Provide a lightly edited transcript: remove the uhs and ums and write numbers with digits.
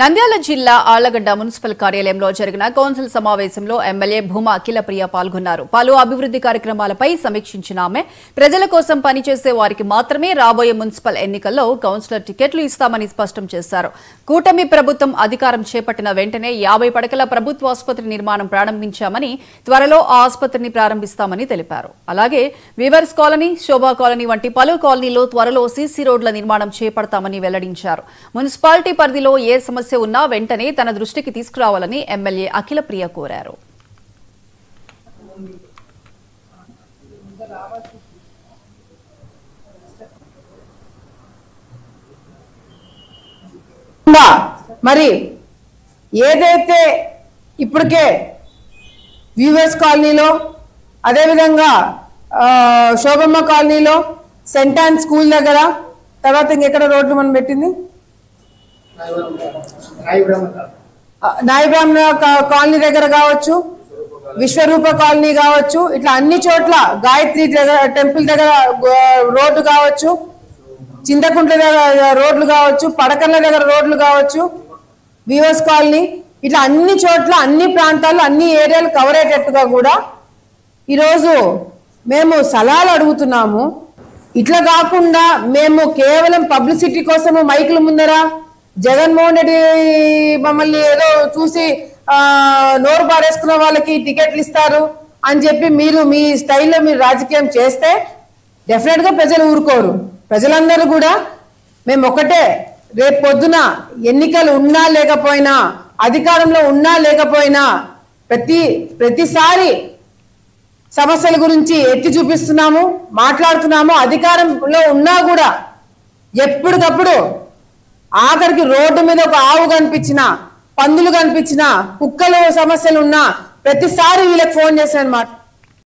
నంద్యాల జిల్లా ఆళ్లగడ్డ మున్సిపల్ కార్యాలయంలో జరిగిన కౌన్సిల్ సమావేశంలో ఎమ్మెల్యే భూమా అఖిలప్రియ పాల్గొన్నారు. పలు అభివృద్ధి కార్యక్రమాలపై సమీక్షించిన ఆమె ప్రజల కోసం పనిచేసే వారికి మాత్రమే రాబోయే మున్సిపల్ ఎన్నికల్లో కౌన్సిలర్ టికెట్లు ఇస్తామని స్పష్టం చేశారు. కూటమి ప్రభుత్వం అధికారం చేపట్టిన వెంటనే 50 పడకల ప్రభుత్వ ఆసుపత్రి నిర్మాణం ప్రారంభించామని, త్వరలో ఆ ఆసుపత్రిని ప్రారంభిస్తామని తెలిపారు. అలాగే వీవర్స్ కాలనీ, శోభా కాలనీ వంటి పలు కాలనీలో త్వరలో సీసీ రోడ్ల నిర్మాణం చేపడతామని వెల్లడించారు. మున్సిపాలిటీ పరిధిలో ఏ సమస్య ఉన్నా వెంటనే తన దృష్టికి తీసుకురావాలని ఎమ్మెల్యే అఖిలప్రియ కోరారు. మరి ఏదైతే ఇప్పటికే వ్యూవర్స్ కాలనీలో, అదేవిధంగా శోభమ్మ కాలనీలో, సెంటాన్ స్కూల్ దగ్గర, తర్వాత ఇంకెక్కడ రోడ్లు మనం పెట్టింది నాయబ్రాహ్మణ కాలనీ దగ్గర కావచ్చు, విశ్వరూప కాలనీ కావచ్చు, ఇట్లా అన్ని చోట్ల గాయత్రి టెంపుల్ దగ్గర రోడ్డు కావచ్చు, చింతకుంట్ల దగ్గర రోడ్లు కావచ్చు, పడకర్ల దగ్గర రోడ్లు కావచ్చు, వివోస్ కాలనీ, ఇట్లా అన్ని చోట్ల అన్ని ప్రాంతాల్లో అన్ని ఏరియాలు కవర్ అయ్యేటట్టుగా కూడా ఈరోజు మేము సలహాలు అడుగుతున్నాము. ఇట్లా కాకుండా మేము కేవలం పబ్లిసిటీ కోసము మైకుల ముందర జగన్మోహన్ రెడ్డి మమ్మల్ని ఏదో చూసి నోరు పారేసుకున్న వాళ్ళకి టికెట్లు ఇస్తారు అని చెప్పి మీరు మీ స్టైల్లో మీరు రాజకీయం చేస్తే డెఫినెట్ గా ప్రజలు ఊరుకోరు. ప్రజలందరూ కూడా మేము ఒకటే, రేపు పొద్దున ఎన్నికలు ఉన్నా లేకపోయినా, అధికారంలో ఉన్నా లేకపోయినా ప్రతిసారి సమస్యల గురించి ఎత్తి చూపిస్తున్నాము, మాట్లాడుతున్నాము. అధికారంలో ఉన్నా కూడా ఎప్పటికప్పుడు ఆఖరికి రోడ్డు మీద ఒక ఆవు కనిపించినా, పందులు కనిపించినా, కుక్కలు సమస్యలు ఉన్నా ప్రతిసారి వీళ్ళకి ఫోన్ చేశాను అన్నమాట.